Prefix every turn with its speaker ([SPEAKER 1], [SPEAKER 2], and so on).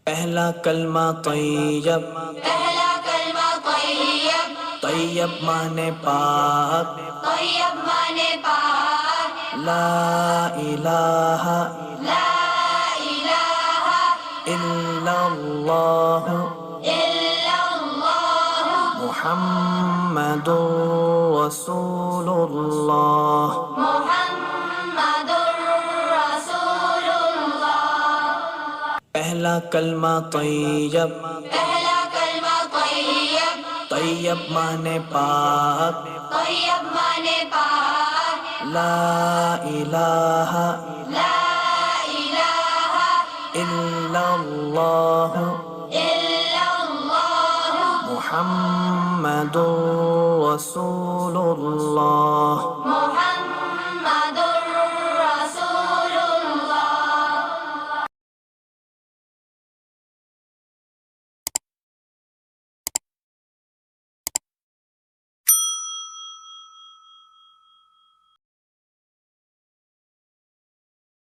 [SPEAKER 1] पहला कलमा तैयब,
[SPEAKER 2] पहला कलमा तैयब,
[SPEAKER 1] तैयब माने पाक,
[SPEAKER 2] तैयब माने पाक,
[SPEAKER 1] ला इलाहा
[SPEAKER 2] ला इलाहा
[SPEAKER 1] इल्लल्लाह
[SPEAKER 2] इल्लल्लाह
[SPEAKER 1] मुहम्मदुर रसूलुल्लाह।
[SPEAKER 2] मुहम्मदुर रसूलुल्लाह।
[SPEAKER 1] पहला कलमा तैयब,
[SPEAKER 2] पहला कलमा तैयब,
[SPEAKER 1] तैयब माने पाक,
[SPEAKER 2] तैयब माने पाक,
[SPEAKER 1] ला इलाहा
[SPEAKER 2] ला इलाहा
[SPEAKER 1] इल्लल्लाह
[SPEAKER 2] इल्लल्लाह
[SPEAKER 1] मुहम्मदुर रसूलुल्लाह।